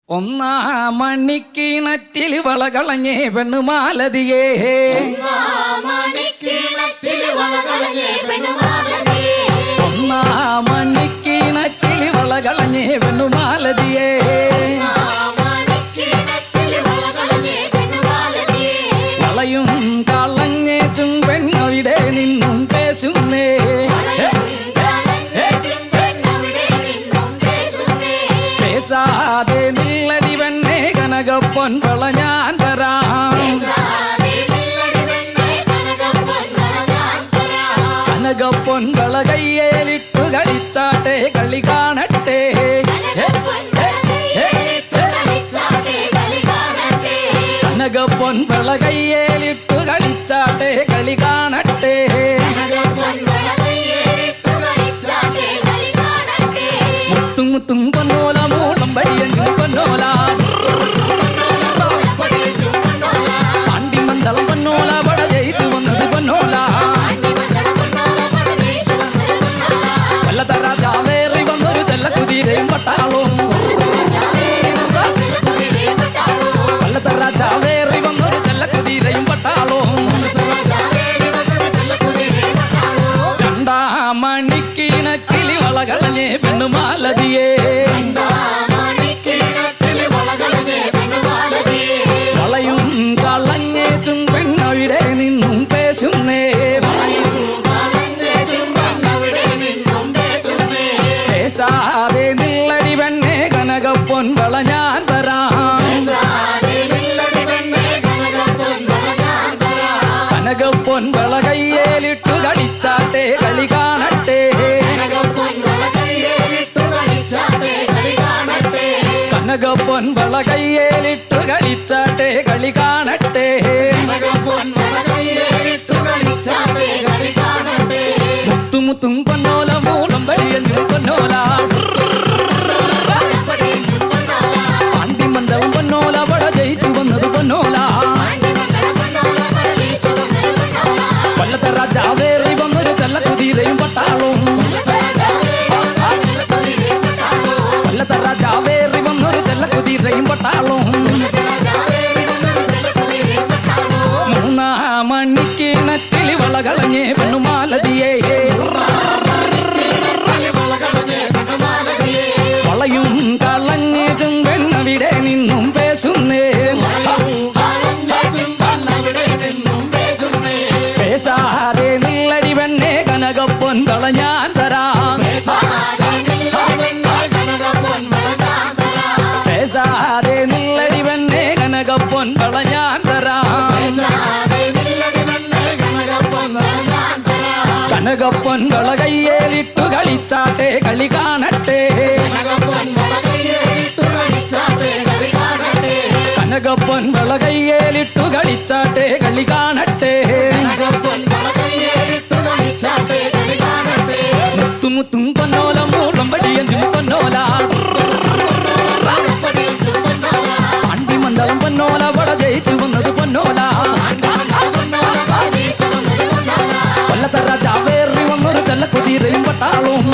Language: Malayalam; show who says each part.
Speaker 1: ഒന്നാം മണിക്കിണറ്റിൽ വളകളഞ്ഞേ പെണ്ണുമാലതിയേ ഒന്നാം മണിക്കിണറ്റിൽ വളകളഞ്ഞേ പെണ്ണുമാലതിയേ വളയും കളഞ്ഞേച്ചും പെണ്ണവിടെ നിന്നും പേശുന്നേ പേശാതെ നില്ലടി പെണ്ണേ കനകപ്പൊൻ വള ഞാൻ തരാം കനകപ്പൊൻ വള കയ്യേലിട്ടു കളിച്ചാട്ടെ കളി കാണട്ടെ കനകപ്പൊൻ വള കയ്യേലിട്ടു കളിച്ചാട്ടെ കളി കാണട്ടെ മുത്തും മുത്തും പൊന്നോല മൂളം വഴിയഞ്ചും പൊന്നോല പാണ്ടിമന്തളം പൊന്നോല വട ജയിച്ചു വന്നത് പൊന്നോല കൊല്ലത്ത രാജാവേറി വന്നൊരു ചെല്ലക്കുതിരയും പട്ടാളും കൊല്ലത്ത രാജാവേറി വന്നൊരു ചെല്ലക്കുതിരയും പട്ടാളും രണ്ടാം മണിക്കിണക്കിൽ വളകളഞ്ഞേ പെണ്ണുമാലതിയേ വളയും കളഞ്ഞേച്ചും പെണ്ണവിടെ നിന്നും പേശുന്നേ പേശാതെ നില്ലടി പെണ്ണേ കനകപ്പൊൻ വള ഞാൻ തരാം കനകപ്പൊൻ വള കയ്യേലിട്ടു കളിച്ചാട്ടെ കളി കാണട്ടെ കനകപ്പൊൻ വള കയ്യേലിട്ടു കളിച്ചാട്ടെ കളി കാണട്ടെ മുത്തുമുത്തും പൊന്നോല മൂളം വഴിയഞ്ചും പൊന്നോല പാണ്ടിമന്തവും പൊന്നോല വട ജയിച്ചു വന്നത് പൊന്നോല കൊല്ലത്തെ രാജാവേറി വന്നൊരു ചെല്ലക്കുതിരയും പട്ടാളും കൊല്ലത്തെ രാജാവേറി വന്നൊരു ചെല്ലക്കുതിരയും പട്ടാളും മൂന്നാം മണിക്കിണറ്റിൽ വളകളഞ്ഞേ പെണ്ണുമാലതിയേ വളയും കളഞ്ഞേച്ചും പെണ്ണവിടെ നിന്നും പേശുന്നേ പേശാതെ നില്ലടി പെണ്ണേ കനകപ്പൊൻ വള ഞാൻ തരാം പേശാതെ നില്ലടി പെണ്ണേ കനകപ്പൊൻ വള ഞാൻ തരാം കനകപ്പൊൻ വള കയ്യേലിട്ടു കളിച്ചാട്ടെ കളി കാണട്ടെ കനകപ്പൊൻ വള കയ്യേലിട്ടു കളിച്ചാട്ടെ കളി കാണട്ടെ മുത്തുമുത്തും പൊന്നോല മൂളം വടിയഞ്ചും പൊന്നോല പാണ്ടിമന്തളം പൊന്നോല വട ജയിച്ചു വന്നത് പൊന്നോല കൊല്ലത്തെ രാജാവേറി വന്നൊരു ചെല്ലക്കുതിരയും പട്ടാളും